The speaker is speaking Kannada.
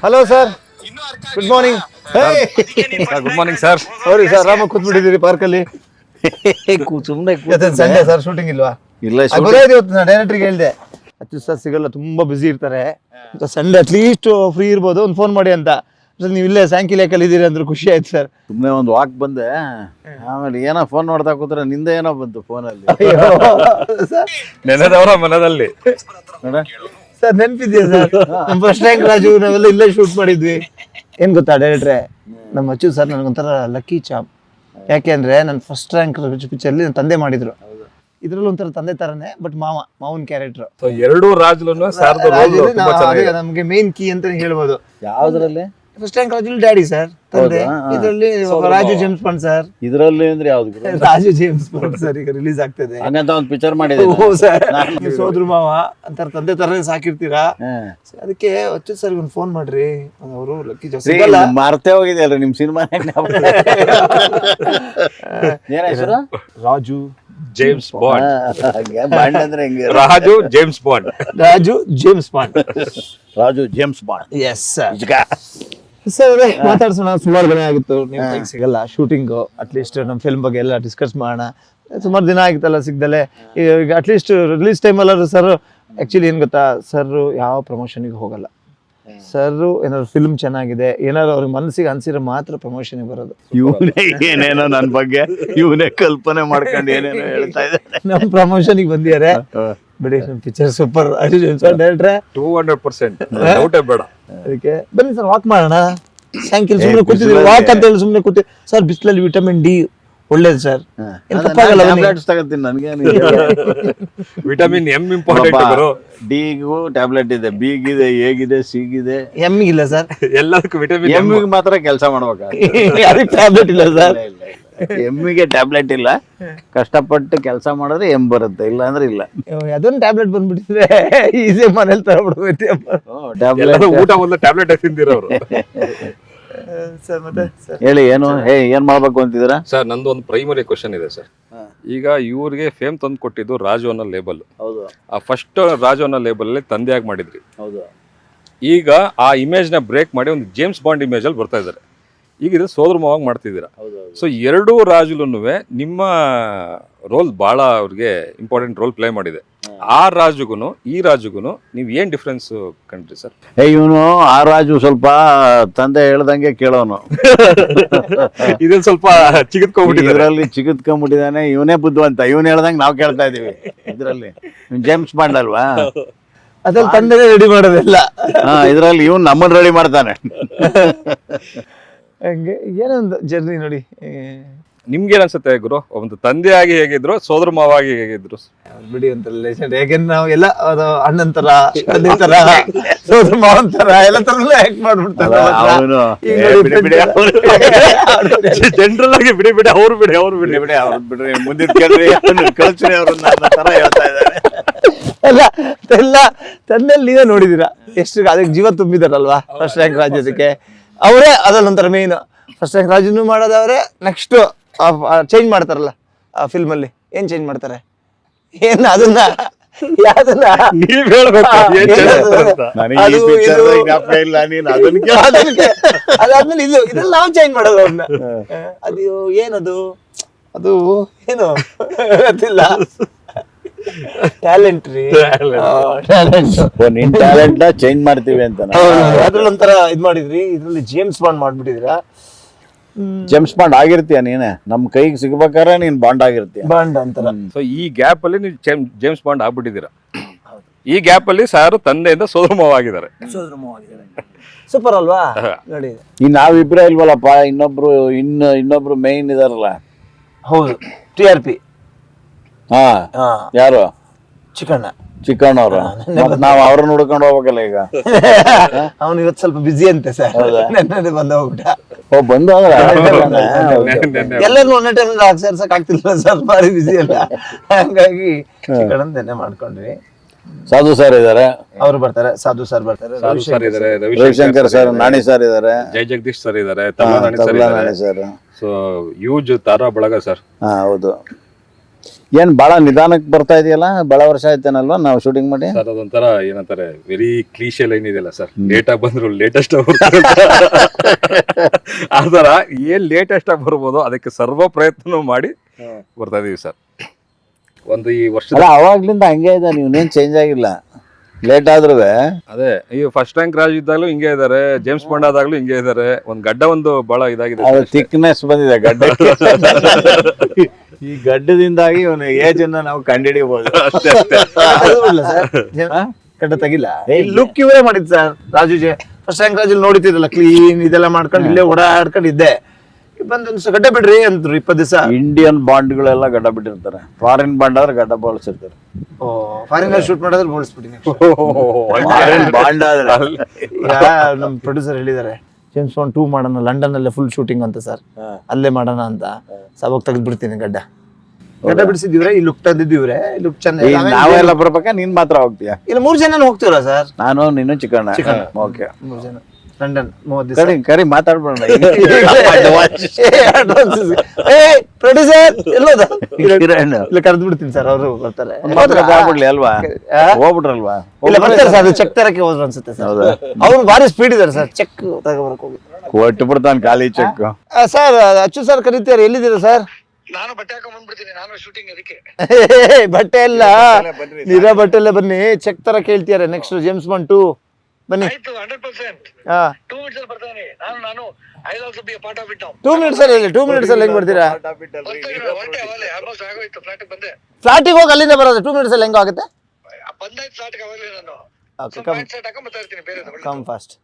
Hello sir, good morning. Good morning sir. ಅವ್ರಿ ಸರ್, ಆರಾಮಾಗಿ ಕೂತ್ಬಿಟ್ಟಿದ್ದೀರಿ ಪಾರ್ಕಲ್ಲಿ. ಸುಮ್ಮನೆ ಸಂಡೇ ಸರ್, ಶೂಟಿಂಗ್ ಇಲ್ವಾ? ಇಲ್ಲ, ಗೊತ್ತಾಯ್ತು. ಇವತ್ತು ನಾನು ಡೈರೆಕ್ಟ್ರಿಗೆ ಹೇಳಿದೆ, ಅಚ್ಚು ಸರ್ ಸಿಗಲ್ಲ, ತುಂಬಾ ಬಿಸಿ ಇರ್ತಾರೆ, ಸಂಡೇ ಅಟ್ಲೀಸ್ಟ್ ಫ್ರೀ ಇರ್ಬೋದು, ಒಂದು ಫೋನ್ ಮಾಡಿ ಅಂತ. ನೀವು ಇಲ್ಲೇ ಸ್ಯಾಂಕಿಲೇಕಲ್ಲಿ ಇದ್ದೀರಿ ಅಂದ್ರೆ ಖುಷಿ ಆಯ್ತು ಸರ್. ಸುಮ್ಮನೆ ಒಂದು ವಾಕ್ ಬಂದೆ, ಆಮೇಲೆ ಏನೋ ಫೋನ್ ನೋಡ್ತಾ ಕೂತ್ರೆ ನಿಂದ ಏನೋ ಬಂತು ಫೋನಲ್ಲಿ. ನೆನೆದವರ ಮನದಲ್ಲಿ ಸರ್ ನೆನಪಿದ್ಯಾ ಸರ್? ನಮ್ಮ ಫಸ್ಟ್ ರ್ಯಾಂಕ್ ರಾಜು ನಾವೆಲ್ಲ ಇಲ್ಲೇ ಶೂಟ್ ಮಾಡಿದ್ವಿ. ಏನ್ ಗೊತ್ತಾ ಡೈರೆಕ್ಟ್ರೆ, ನಮ್ಮ ಅಚ್ಚು ಸರ್ ನನಗೊಂಥರ ಲಕ್ಕಿ ಚಾಪ್. ಯಾಕೆ ಅಂದ್ರೆ ನನ್ನ ಫಸ್ಟ್ ರ್ಯಾಂಕ್ ಪಿಕ್ಚರ್ಲಿ ನನ್ನ ತಂದೆ ಮಾಡಿದ್ರು. ಇದ್ರಲ್ಲಿ ಒಂಥರ ತಂದೆ ತರನೇ, ಬಟ್ ಮಾವನ್ ಕ್ಯಾರೆಕ್ಟರ್. ಎರಡು ರಾಜುಲನ್ನು ನಮ್ಗೆ ಮೇನ್ ಕೀ ಅಂತಾನೆ ಹೇಳ್ಬೋದು. ಯಾವ್ದ್ರಲ್ಲಿ? First rank Raju daddy sir, ತಂದೆ. ಇದರಲ್ಲಿ ರಾಜು ಜೇಮ್ಸ್ ಬಾಂಡ್ ಸರ್. ಇದ್ರಲ್ಲಿ ಅಂದ್ರೆ ಯಾವ್ದು? ರಾಜು ಜೇಮ್ಸ್ ಬಾಂಡ್ ಸರ್ ಈಗ ರಿಲೀಸ್ ಆಗ್ತದೆ. ಹಂಗಂತ ಒಂದು ಪಿಕ್ಚರ್ ಮಾಡಿದೆ ಸರ್. ಸೋದ್ರು ಮಾವ ಅಂತಾರ ತಂದೆ ತರನೇ ಸಾಕಿರ್ತೀರಾ, ಅದಕ್ಕೆ ಅಚ್ಚು ಸರ್ ಒಂದು ಫೋನ್ ಮಾಡ್ರಿ, ಅವರು ಲಕ್ಕಿ ಜಾಸ್ತಿ ಮರ್ತೇ ಹೋಗಿದೆ ಅಲ್ರಿ ನಿಮ್ ಸಿನಿಮಾ. ಏನ ಹೆಸರು? Raju James bond. ಬಾಂಡ್ ಅಂದ್ರೆ ಹೆಂಗೆ? Raju James bond. Raju James bond. Raju James bond. Yes sir. ಮಾತಾಡ್ಸೋಣ, ಸುಮಾರು ದಿನ ಆಗಿತ್ತು, ನೀವು ಸಿಗಲ್ಲ ಶೂಟಿಂಗ್. ಅಟ್ಲೀಸ್ಟ್ ನಮ್ಮ ಫಿಲ್ಮ್ ಬಗ್ಗೆ ಎಲ್ಲ ಡಿಸ್ಕಸ್ ಮಾಡೋಣ. ಸುಮಾರು ದಿನ ಆಗಿತ್ತಲ್ಲ ಸಿಗ್ದಲೆ. ಈಗ ಅಟ್ಲೀಸ್ಟ್ ರಿಲೀಸ್ ಟೈಮಲ್ಲಾದ್ರು ಸರ್, ಆ್ಯಕ್ಚುಲಿ ಏನು ಗೊತ್ತಾ ಸರ್, ಯಾವ ಪ್ರಮೋಷನಿಗೆ ಹೋಗಲ್ಲ ಸರ್. ಏನಾದ್ರು ಫಿಲ್ಮ್ ಚೆನ್ನಾಗಿದೆ, ಏನಾದ್ರು ಅವ್ರಿಗೆ ಮನಸ್ಸಿಗೆ ಅನ್ಸಿರೋ ಮಾತ್ರ ಪ್ರಮೋಷನ್ಗೆ ಬರೋದು. ಇವನೇ ಏನೇನೋ ನನ್ನ ಬಗ್ಗೆ ಇವನೇ ಕಲ್ಪನೆ ಮಾಡ್ಕೊಂಡು ಏನೇನೋ ಹೇಳ್ತಾ ಇದ್ದಾರೆ. ನಮ್ಮ ಪ್ರಮೋಷನ್ಗೆ ಬಂದಿದ್ದಾರೆ ಬಿಡಿ. ಪಿಕ್ಚರ್ ಸೂಪರ್ ಡೈರೆಕ್ಟ್ರೆ, 200% ಡೌಟೇ ಬೇಡ. ಅದಕ್ಕೆ ಬನ್ನಿ ಸರ್, ವಾಕ್ ಮಾಡೋಣ. ಸಾಯಂಕಾಲ ಸುಮ್ಮನೆ ಕೂತಿದ್ದೀವಿ, ವಾಕ್ ಅಂತ ಹೇಳಿ ಸುಮ್ಮನೆ ಕೂತಿ ಸರ್. ಬಿಸಿಲಲ್ಲಿ ವಿಟಮಿನ್ ಡಿ ಒಳ್ಳೇದು ಸರ್. ಟ್ಯಾಬ್ಲೆಟ್ಸ್ ತಗೋತೀನಿ ನನಗೆ. Vitamin M important. ಡಿಗೂ ಟ್ಯಾಬ್ಲೆಟ್ ಇದೆ, ಬಿಗಿದೆ, ಎಗಿದೆ, ಸಿಗಿದೆ. ಎಮ್ಮಿಗಿಲ್ಲ ಸರ್. ಎಲ್ಲದಕ್ಕೂ ವಿಟಮಿನ್ ಎಮ್ಮಿಗೆ ಮಾತ್ರ ಕೆಲಸ ಮಾಡ್ಬೇಕು. ಅದಕ್ಕೆ ಟ್ಯಾಬ್ಲೆಟ್ ಇಲ್ಲ ಸರ್. ಎಮ್ಮಿಗೆ ಟ್ಯಾಬ್ಲೆಟ್ ಇಲ್ಲ, ಕಷ್ಟಪಟ್ಟು ಕೆಲಸ ಮಾಡಿದ್ರೆ ಎಮ್ ಬರುತ್ತೆ, ಇಲ್ಲ ಅಂದ್ರೆ ಇಲ್ಲ. ಅದೊಂದು ಟ್ಯಾಬ್ಲೆಟ್ ಬಂದ್ಬಿಟ್ಟಿದ್ರೆ ಈಸಿ ಮನೇಲಿ ತಗೊಬಿಡ್ಬೇಕು. ಟ್ಯಾಬ್ಲೆಟ್ ಊಟ ಒಂದು ಟ್ಯಾಬ್ಲೆಟ್ ತಿಂದಿರೋರು. ಹೇಳಿ, ಏನ್ ಮಾಡ್ಬೇಕು ಅಂತಿದ್ದೀರಾ ಸರ್? ನಂದು ಒಂದು ಪ್ರೈಮರಿ ಕ್ವಶನ್ ಇದೆ ಸರ್. ಈಗ ಇವ್ರಿಗೆ ಫೇಮ್ ತಂದು ಕೊಟ್ಟಿದ್ದು ರಾಜು ಅನ್ನೋ ಲೇಬಲ್. ಹೌದು. ಆ ಫಸ್ಟ್ ರಾಜು ಅನ್ನೋ ಲೇಬಲ್ ಅಲ್ಲಿ ತಂದೆಯಾಗಿ ಮಾಡಿದ್ರಿ. ಹೌದು. ಈಗ ಆ ಇಮೇಜ್ ನ ಬ್ರೇಕ್ ಮಾಡಿ ಒಂದು ಜೇಮ್ಸ್ ಬಾಂಡ್ ಇಮೇಜ್ ಅಲ್ಲಿ ಬರ್ತಾ ಇದ್ದಾರೆ. ಈಗ ಇದು ಸೋದರ ಮಾವಾಗಿ ಮಾಡ್ತಿದ್ದೀರಾ. ಸೊ ಎರಡೂ ರಾಜುಲೂ ನಿಮ್ಮ ರೋಲ್ ಬಹಳ ಅವ್ರಿಗೆ ಇಂಪಾರ್ಟೆಂಟ್ ರೋಲ್ ಪ್ಲೇ ಮಾಡಿದೆ. ಆ ರಾಜುಗುನು ಈ ರಾಜುಗುನು ನೀವ್ ಏನ್ ಡಿಫ್ರೆನ್ಸ್ ಕಂಡ್ರಿ ಸರ್? ಇವನು ಆ ರಾಜು ಸ್ವಲ್ಪ ತಂದೆ ಹೇಳ್ದಂಗೆ ಕೇಳೋನು. ಇದನ್ನ ಸ್ವಲ್ಪ ಇದ್ರಲ್ಲಿ ಚಿಗಿತ್ಕೊಂಡ್ಬಿಟ್ಟಿದ್ದಾನೆ. ಇವನೇ ಬುದ್ಧಿವಂತ, ಇವನ್ ಹೇಳ್ದಂಗೆ ನಾವು ಕೇಳ್ತಾ ಇದೀವಿ. ಇದ್ರಲ್ಲಿ ಜೇಮ್ಸ್ ಬಾಂಡ್ ಅಲ್ವಾ, ಅದ್ರಲ್ಲಿ ತಂದೆನೇ ರೆಡಿ ಮಾಡೋದಿಲ್ಲ. ಇದ್ರಲ್ಲಿ ಇವನ್ ನಮ್ಮನ್ನ ರೆಡಿ ಮಾಡ್ತಾನೆ. ಹಂಗೆ ಏನೊಂದು ಜರ್ನಿ ನೋಡಿ. ನಿಮ್ಗೇನ್ ಅನ್ಸುತ್ತೆ ಗುರು, ಒಂದು ತಂದೆಯಾಗಿ ಹೇಗಿದ್ರು, ಸೋದರ ಮಾವಾಗಿ ಹೇಗಿದ್ರು? ಬಿಡಿ ಅಂತ ರಿಲೇಷನ್, ಯಾಕೆಂದ್ರೆ ನಾವು ಎಲ್ಲ ಅಣ್ಣನ್ ತರ, ತಂದೆ ತರ, ಸೋದರ ಮಾವನ್ ತರ ಎಲ್ಲ ತರಲ್ಲ ಆಕ್ಟ್ ಮಾಡ್ಬಿಡ್ತಾರೆ. ಜನರಲ್ ಆಗಿ ಬಿಡಿ ಅವ್ರು ಬಿಡ್ರಿ ಮುಂದಿನ ಕೇಳ್ರಿ, ಕಳ್ಸ್ರಿ ಅವ್ರನ್ನ ತರ ಹೇಳ್ತಾ ಇದ್ದಾರೆ. ಎಲ್ಲ ತಂದೆಯಲ್ಲಿ ನೀವೇ ನೋಡಿದೀರಾ ಎಷ್ಟು ಅದಕ್ಕೆ ಜೀವ ತುಂಬಿದಾರಲ್ವಾ. ಫಸ್ಟ್ ರ್ಯಾಂಕ್ ರಾಜ್ಯಕ್ಕೆ ಅವರೇ ಅದಲ್ಲೊಂಥರ ಮೇನ್. ಫಸ್ಟ್ ರ್ಯಾಂಕ್ ರಾಜನು ಮಾಡೋದವ್ರೆ. ನೆಕ್ಸ್ಟ್ ಚೇಂಜ್ ಮಾಡ್ತಾರಲ್ಲ ಆ ಫಿಲ್ಮ್ ಅಲ್ಲಿ, ಏನ್ ಚೇಂಜ್ ಮಾಡ್ತಾರೆ? ಏನ್ ಅದನ್ನ ನೀವ್ ಹೇಳ್ಬೇಕು. ಅದಾದ್ಮೇಲೆ ಇದೆಲ್ಲ ನಾವು ಚೇಂಜ್ ಮಾಡೋದು ಅವ್ರನ್ನ. ಅದು ಏನದು, ಅದು ಏನು ಗೊತ್ತಿಲ್ಲ. ಟ್ಯಾಲೆಂಟ್ ರೀ, ನಿನ್ ಟ್ಯಾಲೆಂಟ್ ನ ಚೇಂಜ್ ಮಾಡ್ತೀವಿ ಅಂತ. ಅದ್ರಲ್ಲಿ ಒಂಥರ ಇದ್ ಮಾಡಿದ್ರಿ, ಇದ್ರಲ್ಲಿ ಜೇಮ್ಸ್ ಬಾಂಡ್ ಮಾಡ್ಬಿಟ್ಟಿದ್ರ. ಜೇಮ್ಸ್ ಬಾಂಡ್ ಆಗಿರ್ತೀಯ ನೀನೆ, ನಮ್ ಕೈಗೆ ಸಿಗ್ಬೇಕಾದ್ರೆ ನೀನ್ ಬಾಂಡ್ ಆಗಿರ್ತೀಯ, ಬಾಂಡ್ ಅಂತಾರ. ಸೊ ಈ ಗ್ಯಾಪ್ ಅಲ್ಲಿ ನೀವು ಜೇಮ್ಸ್ ಬಾಂಡ್ ಆಗ್ಬಿಟ್ಟಿದ್ದೀರಾ. ಈ ಗ್ಯಾಪ್ ಅಲ್ಲಿ ಸಾರು ತಂದೆಯಿಂದ ಸೋದರ ಮಾವ ಆಗಿದ್ದಾರೆ. ಸೂಪರ್ ಅಲ್ವಾ ನೋಡಿ. ಈ ನಾವಿಬ್ರೇ ಇಲ್ವಲ್ಲಪ್ಪ, ಇನ್ನೊಬ್ರು ಮೇನ್ ಇದಾರಲ್ಲ. ಹೌದು, TRP. ಯಾರು? ಚಿಕ್ಕಣ್ಣ ಅವ್ರು. ನಾವ್ ಅವ್ರನ್ನ ಹುಡ್ಕೊಂಡು ಹೋಗ್ಬೇಕಲ್ಲ ಈಗ. ಅವನು ಇವತ್ತು ಸ್ವಲ್ಪ ಬಿಸಿ ಅಂತೆ ಸರ್, ನೆನ್ನೆ ಬಂದ ಹೋಗ್ಬಿಟ್ಟ. ಬಂದು ಎಲ್ಲರೂ ಒಂದೇ ಟೈಮ್ ಸೇರ್ಸಕ್ ಆಗ್ತಿಲ್ಲ ಸರ್, ಭಾರಿ ಬಿಸಿ ಅಲ್ಲ. ಹಂಗಾಗಿ ಚಿಕ್ಕಣ್ಣ ನೆನ್ನೆ ಮಾಡ್ಕೊಂಡ್ವಿ. ಸಾಧು ಸರ್ ಇದಾರೆ, ಅವ್ರು ಬರ್ತಾರೆ. ಸಾಧು ಸರ್ ಬರ್ತಾರೆ, ರವಿಶಂಕರ್ ಸರ್, ನಾಣಿ ಸರ್ ಇದಾರೆ, ಜಯ ಜಗದೀಶ್ ಸರ್ ಇದಾರೆ, ನಾಣಿ ಸರ್. ಸೊ ಯೂಜ್ ತಾರಾ ಬಳಗ ಸರ್. ಹೌದು. ಏನ್ ಬಹಳ ನಿಧಾನಕ್ಕೆ ಬರ್ತಾ ಇದೆಯಲ್ಲ, ಬಹಳ ವರ್ಷ ಆಯ್ತೇನಲ್ವಾ ನಾವು ಶೂಟಿಂಗ್ ಮಾಡಿ? ಸರ್ ಅದೊಂಥರ ಏನಂತಾರೆ ವೆರಿ ಕ್ಲೀಶೆ ಲೈನ್ ಇದೆಯಲ್ಲ ಸರ್, ಲೇಟ್ ಆಗಿ ಬಂದ್ರು ಲೇಟೆಸ್ಟ್ ಆ ಥರ ಏನ್ ಲೇಟೆಸ್ಟ್ ಆಗಿ ಬರ್ಬೋದು ಅದಕ್ಕೆ ಸರ್ವ ಪ್ರಯತ್ನ ಮಾಡಿ ಬರ್ತಾ ಇದೀವಿ ಸರ್. ಒಂದು ಈ ವರ್ಷದ ಅಲ್ಲ ಅವಾಗ್ಲಿಂದ ಹಂಗೆ ಇದೆ, ನೀವೇನ್ ಚೇಂಜ್ ಆಗಿಲ್ಲ. ಲೇಟ್ ಆದ್ರೂ ಅದೇ ಈ ಫಸ್ಟ್ ರ್ಯಾಂಕ್ ರಾಜ್ ಇದ್ದಾಗಲೂ ಹಿಂಗೆ ಇದಾರೆ, ಜೇಮ್ಸ್ ಬಾಂಡ್ ಆದಾಗ್ಲೂ ಹಿಂಗೆ ಇದಾರೆ. ಒಂದ್ ಗಡ್ಡ ಒಂದು ಬಹಳ ಇದಾಗಿದೆ ಅದು ಥಿಕ್ನೆಸ್ ಬಂದಿದೆ ಗಡ್ಡಕ್ಕೆ. ಈ ಗಡ್ಡದಿಂದಾಗಿ ಇವನ ಏಜ್ ಅನ್ನ ನಾವು ಕಂಡುಹಿಡಿಯಬಹುದು. ಗಡ್ಡ ತೆಗಿಲ್ಲ, ಲುಕ್ ಇವರೇ ಮಾಡಿದ್ sir. Raju first rank Raju ನೋಡಿತಿದ್ರಲ್ಲ, ಕ್ಲೀನ್ ಇದೆಲ್ಲ ಮಾಡ್ಕೊಂಡು ಇಲ್ಲೇ ಓಡಾಡ್ಕೊಂಡಿದ್ದೆ. ಬಂದ್ ಗಡ್ಡ ಬಿಡ್ರಿ ಅಂದ್ರು 20 ದಿವಸ. ಇಂಡಿಯನ್ ಬಾಂಡ್ಗಳೆಲ್ಲ ಗಡ್ಡ ಬಿಟ್ಟಿರ್ತಾರೆ, ಫಾರಿನ್ ಬಾಂಡ್ ಆದ್ರೆ ಗಡ್ಡ ಬೋಳಿಸಿರ್ತಾರೆ. ಫಾರಿನ್ ಶೂಟ್ ಮಾಡೋದ್ರೆ ಬೋಳಿಸ್ಬಿಟ್ಟಿನಿ. ಬಾಂಡ್ ಆದ್ರೆ ನಮ್ ಪ್ರೊಡ್ಯೂಸರ್ ಹೇಳಿದ್ದಾರೆ ಜೇಮ್ಸ್ ಬಾಂಡ್ 2 ಮಾಡೋಣ ಲಂಡನ್ ಅಲ್ಲೇ ಫುಲ್ ಶೂಟಿಂಗ್ ಅಂತ ಸರ್, ಅಲ್ಲೇ ಮಾಡೋಣ ಅಂತ. ಸವಾಗ ತೆಗೆದು ಬಿಡ್ತೀನಿ ಗಡ್ಡ ಬಿಡಿಸಿದಿವ್ರೆ, ಈ ಲುಕ್ ತಂದಿದ್ದೀವ್ರೆ, ಲುಕ್ ಚೆನ್ನಾಗಿ. ನಾವೆಲ್ಲ ಬರ್ಬೇಕಾ, ನೀನ್ ಮಾತ್ರ ಹೋಗ್ತೀಯ? ಇಲ್ಲ 3 ಜನ ಹೋಗ್ತೀವಲ್ಲ ಸರ್, ನಾನು ನೀನು ಚಿಕ್ಕಣ್ಣ. ಓಕೆ, 3 ಜನ ಲಂಡನ್ 30 ದಿವಸ. ಕರಿ ಮಾತಾಡ್ಬೇಡ. ಪ್ರೊಡ್ಯೂಸರ್ ಎಲ್ಲೋದ ಕಿರಣ್ ಇಲ್ಲ ಕರೆದು ಬಿಡ್ತೀನಿ ಸರ್, ಅವರು ಬರ್ತಾರೆ. ಆಗ್ಬಿಡ್ಲಿ ಅಲ್ವಾ? ಹೋಗ್ಬಿಟ್ರಲ್ವಾ? ಇಲ್ಲ ಬರ್ತಾರೆ ಸರ್, ಅದು ಚೆಕ್ ತರಕ್ಕೆ ಹೋದ್ರು ಅನ್ಸುತ್ತೆ ಸರ್. ಅವ್ರು ಭಾರಿ ಸ್ಪೀಡ್ ಇದಾರೆ ಸರ್, ಚೆಕ್ ತಗೋಬರಕ್ ಹೋಗಿ ಕೊಟ್ಟು ಬಿಡ್ತಾನೆ ಖಾಲಿ ಚೆಕ್. ಸರ್ ಅಚ್ಚು ಸರ್ ಕರೀತಾರೆ, ಎಲ್ಲಿದ್ದೀರಾ ಸರ್? ನಾನು ಬಟ್ಟೆ ಹಾಕೊಂಡ್ ಬಂದ್ಬಿಡ್ತೀನಿ, ನಾನು ಶೂಟಿಂಗ್ ಅದಕ್ಕೆ. ಬಟ್ಟೆ ಎಲ್ಲ ನೀರ ಬಟ್ಟೆಲ್ಲೇ ಬನ್ನಿ, ಚೆಕ್ ತರ ಕೇಳ್ತಿದ್ದಾರೆ. ನೆಕ್ಸ್ಟ್ ಜೇಮ್ಸ್ ಬಾಂಡ್ 2 ಬನ್ನಿ. ಆಯ್ತು 100%. 2 minutes ಅಲ್ಲಿ ಬರ್ತಾನೆ. ನಾನು I also be A part of it now. 2 minutes ಅಲ್ಲಿ 2 minutes ಅಲ್ಲಿ ಹೆಂಗ್ ಬರ್ತೀರಾ? ಹೊರಟೆ ಅವಲೇ ಆಲ್ಮೋಸ್ಟ್ ಆಗೋಯ್ತು, ಫ್ಲಾಟ್ ಬಂದೆ. ಫ್ಲಾಟಿಗೆ ಹೋಗಿ ಅಲ್ಲಿಂದ ಬರೋದು 2 minutes ಅಲ್ಲಿ ಹೆಂಗ್ ಆಗುತ್ತೆ? ಬಂದಾಯ್ತು ಫ್ಲಾಟ್ ಅವಾಗಲೇ ನಾನು. ಓಕೆ, ಪ್ಯಾಂಟ್ ಶರ್ಟ್ ಹಾಕೊಂಡ್ ಬರ್ತಾ ಇರ್ತೀನಿ ಬೇರೆ. Come fast.